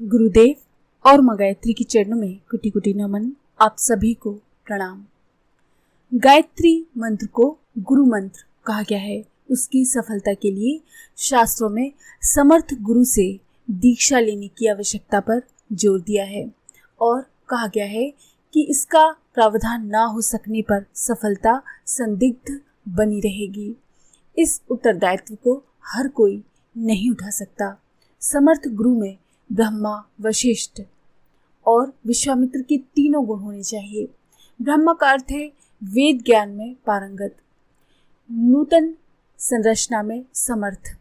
गुरुदेव और मां गायत्री की चरणों में कुटी कुटी नमन। आप सभी को प्रणाम। गायत्री मंत्र को गुरु मंत्र कहा गया है। उसकी सफलता के लिए शास्त्रों में समर्थ गुरु से दीक्षा लेने की आवश्यकता पर जोर दिया है और कहा गया है कि इसका प्रावधान ना हो सकने पर सफलता संदिग्ध बनी रहेगी। इस उत्तरदायित्व को हर कोई नहीं उठा सकता। समर्थ गुरु में ब्रह्मा, वशिष्ठ और विश्वामित्र के तीनों गुण होने चाहिए। ब्रह्मा का अर्थ है वेद ज्ञान में पारंगत, नूतन संरचना में समर्थ।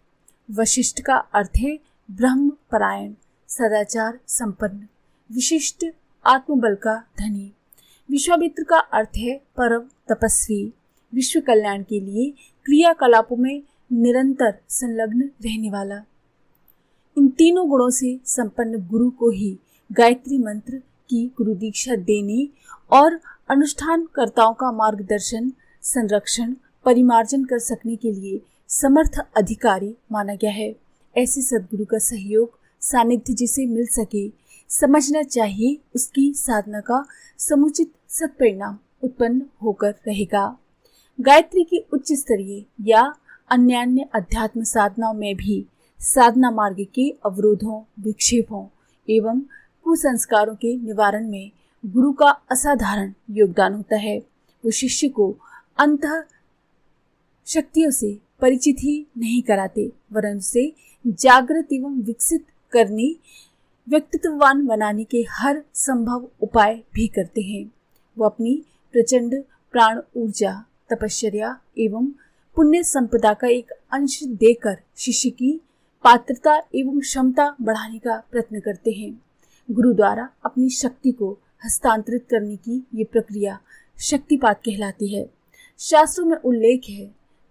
वशिष्ठ का अर्थ है ब्रह्म परायण, सदाचार संपन्न, विशिष्ट आत्मबल का धनी। विश्वामित्र का अर्थ है परम तपस्वी, विश्व कल्याण के लिए क्रियाकलापों में निरंतर संलग्न रहने वाला। इन तीनों गुणों से संपन्न गुरु को ही गायत्री मंत्र की गुरु दीक्षा देने और अनुष्ठान कर्ताओं का मार्गदर्शन, संरक्षण, परिमार्जन कर सकने के लिए समर्थ अधिकारी माना गया है। ऐसे सद्गुरु का सहयोग, सानिध्य जिसे मिल सके, समझना चाहिए उसकी साधना का समुचित सत्परिणाम उत्पन्न होकर रहेगा। गायत्री की उच्च स्तरीय या अन्यान्य अध्यात्म साधनाओं में भी साधना मार्ग के अवरोधों, विक्षेपों एवं कुसंस्कारों के निवारण में गुरु का असाधारण योगदान होता है। वो शिष्य को अंतः शक्तियों से परिचित ही नहीं कराते, वरन उसे जागृत एवं विकसित करने, व्यक्तित्ववान बनाने के हर संभव उपाय भी करते हैं। वो अपनी प्रचंड प्राण ऊर्जा, तपश्चर्या एवं पुण्य संपदा का एक अंश देकर शिष्य की पात्रता एवं क्षमता बढ़ाने का प्रयत्न करते हैं। गुरु द्वारा अपनी शक्ति को हस्तांतरित करने की ये प्रक्रिया शक्तिपात कहलाती है। शास्त्रों में उल्लेख है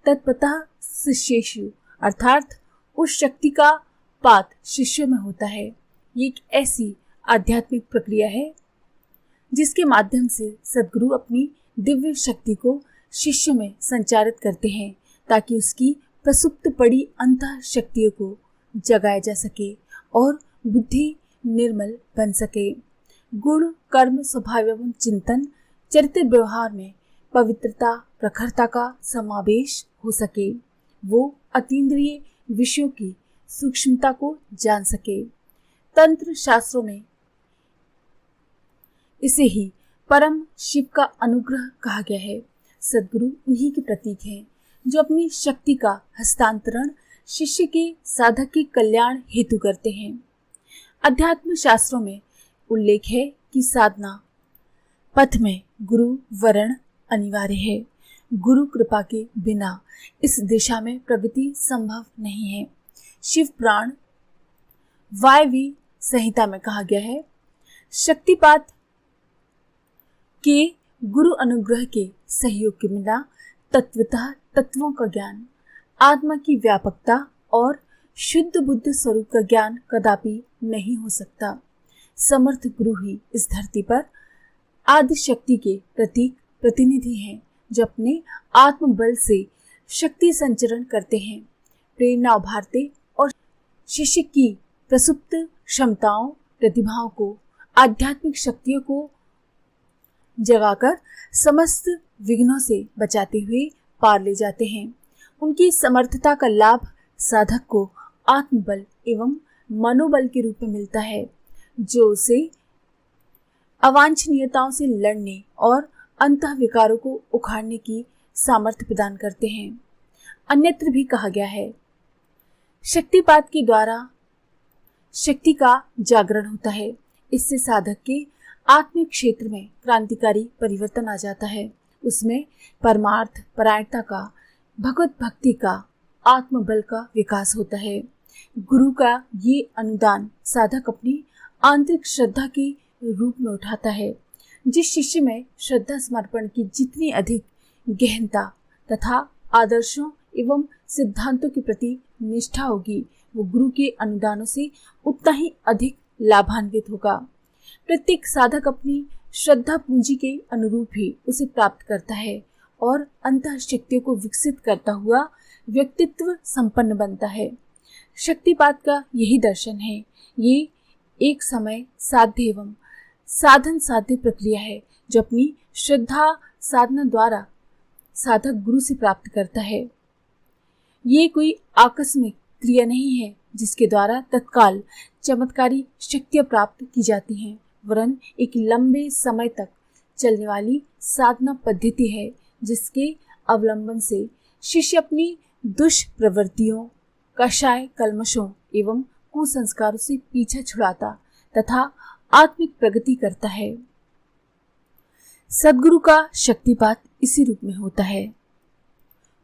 तत्पतः शिष्येषु, अर्थात उस शक्ति का पात शिष्यों में होता है। ये एक ऐसी आध्यात्मिक प्रक्रिया है जिसके माध्यम से सद्गुरु अपनी दिव्य शक्ति को शिष्य में संचारित करते हैं ताकि उसकी प्रसुप्त पड़ी अंतः शक्तियों को जगाया जा सके और बुद्धि निर्मल बन सके। गुण, कर्म, स्वभाव एवं चिंतन, चरित्र व्यवहार में पवित्रता, प्रखरता का समावेश हो सके। वो अतीन्द्रिय विषयों की सूक्ष्मता को जान सके। तंत्र शास्त्रों में इसे ही परम शिव का अनुग्रह कहा गया है। सद्गुरु उन्हीं के प्रतीक हैं जो अपनी शक्ति का हस्तांतरण शिष्य के साधक के कल्याण हेतु करते हैं। अध्यात्म शास्त्रों में उल्लेख है कि साधना पथ में गुरु वरण अनिवार्य है। गुरु कृपा के बिना इस दिशा में प्रगति संभव नहीं है। शिव पुराण वायवी संहिता में कहा गया है, शक्तिपात के गुरु अनुग्रह के सहयोग के बिना तत्वतः तत्वों का ज्ञान, आत्मा की व्यापकता और शुद्ध बुद्ध स्वरूप का ज्ञान कदापि नहीं हो सकता। समर्थ गुरु ही इस धरती पर आदि शक्ति के प्रतीक प्रतिनिधि हैं जो अपने आत्मबल से शक्ति संचरण करते हैं, प्रेरणा उभारते और शिष्य की प्रसुप्त क्षमताओं, प्रतिभाओं को, आध्यात्मिक शक्तियों को जगाकर समस्त विघ्नों से बचाते हुए पार ले जाते हैं। उनकी समर्थता का लाभ साधक को आत्मबल एवं मनोबल के रूप में मिलता है जो उसे अवांछनीयताओं से लड़ने और अंतः विकारों को उखाड़ने की सामर्थ्य प्रदान करते हैं। अन्यत्र भी कहा गया है, शक्तिपात के द्वारा शक्ति का जागरण होता है। इससे साधक के आत्मिक क्षेत्र में क्रांतिकारी परिवर्तन आ जाता है। उसमें परमार्थ, परायणता का, भगवत भक्ति का, आत्मबल का विकास होता है। गुरु का ये अनुदान साधक अपनी आंतरिक श्रद्धा के रूप में उठाता है। जिस शिष्य में श्रद्धा समर्पण की जितनी अधिक गहनता तथा आदर्शों एवं सिद्धांतों के प्रति निष्ठा होगी, वो गुरु के अनुदानों से उतना ही अधिक लाभान्वित होगा। प्रत्येक साधक अपनी श्रद्धा पूंजी के अनुरूप ही उसे प्राप्त करता है और अंतः शक्तियों को विकसित करता हुआ व्यक्तित्व संपन्न बनता है। शक्तिपात का यही दर्शन है। ये एक समय साध्य एवं साधन साध्य प्रक्रिया है जो अपनी श्रद्धा साधना द्वारा साधक गुरु से प्राप्त करता है। ये कोई आकस्मिक क्रिया नहीं है जिसके द्वारा तत्काल चमत्कारी शक्तियां प्राप्त की जाती हैं, वरन एक लंबे समय तक चलने वाली साधना पद्धति है जिसके अवलंबन से शिष्य अपनी दुष्प्रवृत्तियों, कषाय कल्मशों एवं कुसंस्कारों से पीछा छुड़ाता तथा आत्मिक प्रगति करता है। सद्गुरु का शक्तिपात इसी रूप में होता है।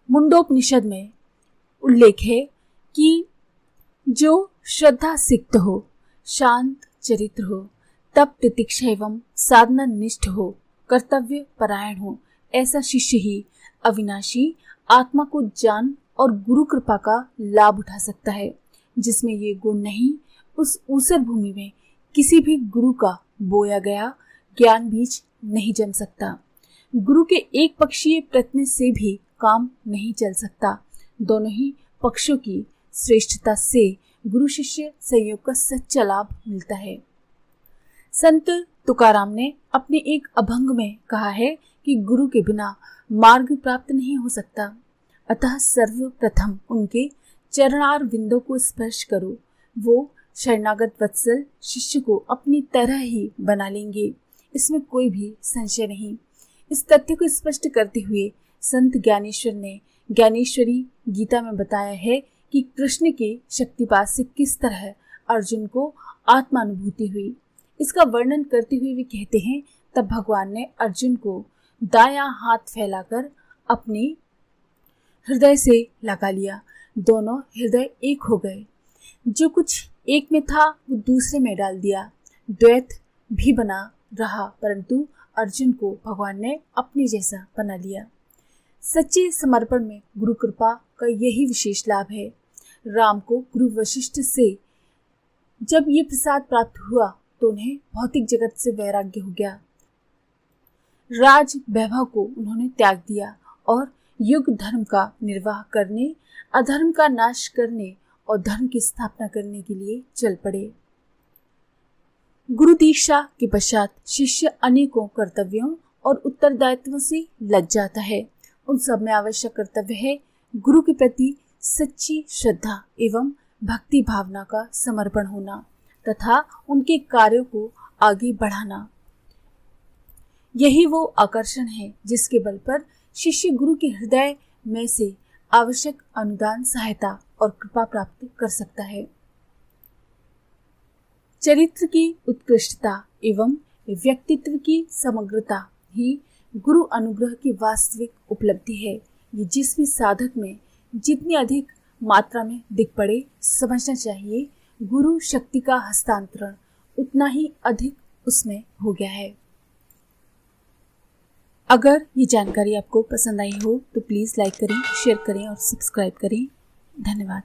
मुंडोपनिषद में उल्लेख है कि जो श्रद्धा सिक्त हो, शांत चरित्र हो, तप तितिक्षा एवं साधना निष्ठ हो, कर्तव्य परायण हो, ऐसा शिष्य ही अविनाशी आत्मा को जान और गुरु कृपा का लाभ उठा सकता है। जिसमें ये गुण नहीं, उस ऊसर भूमि में किसी भी गुरु का बोया गया ज्ञान बीज नहीं जम सकता। गुरु के एक पक्षीय प्रयत्न से भी काम नहीं चल सकता। दोनों ही पक्षों की श्रेष्ठता से गुरु शिष्य संयोग का सच्चा लाभ मिलता है। संत तुकाराम ने अपने एक अभंग में कहा है कि गुरु के बिना मार्ग प्राप्त नहीं हो सकता, अतः सर्वप्रथम उनके चरणार विंदों को स्पर्श करो। वो शरणागत वत्सल शिष्य को अपनी तरह ही बना लेंगे, इसमें कोई भी संशय नहीं। इस तथ्य को स्पष्ट करते हुए संत ज्ञानेश्वर ने ज्ञानेश्वरी गीता में बताया है कि कृष्ण के शक्तिपात से किस तरह अर्जुन को आत्मानुभूति हुई। इसका वर्णन करते हुए वे कहते हैं, तब भगवान ने अर्जुन को दायां हाथ फैलाकर अपने हृदय से लगा लिया। दोनों हृदय एक हो गए। जो कुछ एक में था वो दूसरे में डाल दिया। द्वैत भी बना रहा, परंतु अर्जुन को भगवान ने अपने जैसा बना लिया। सच्चे समर्पण में गुरु कृपा का यही विशेष लाभ है। राम को गुरु वशिष्ठ से जब ये प्रसाद प्राप्त हुआ तो उन्हें भौतिक जगत से वैराग्य हो गया। राज वैभव को उन्होंने त्याग दिया और युग धर्म का निर्वाह करने, अधर्म का नाश करने और धर्म की स्थापना करने के लिए चल पड़े। गुरु दीक्षा के पश्चात शिष्य अनेकों कर्तव्यों और उत्तरदायित्वों से लग जाता है। उन सब में आवश्यक कर्तव्य है गुरु के प्रति सच्ची श्रद्धा एवं भक्ति भावना का समर्पण होना तथा उनके कार्यों को आगे बढ़ाना। यही वो आकर्षण है जिसके बल पर शिष्य गुरु के हृदय में से आवश्यक अनुदान, सहायता और कृपा प्राप्त कर सकता है। चरित्र की उत्कृष्टता एवं व्यक्तित्व की समग्रता ही गुरु अनुग्रह की वास्तविक उपलब्धि है। ये जिस भी साधक में जितनी अधिक मात्रा में दिख पड़े, समझना चाहिए गुरु शक्ति का हस्तांतरण उतना ही अधिक उसमें हो गया है। अगर ये जानकारी आपको पसंद आई हो तो प्लीज़ लाइक करें, शेयर करें और सब्सक्राइब करें। धन्यवाद।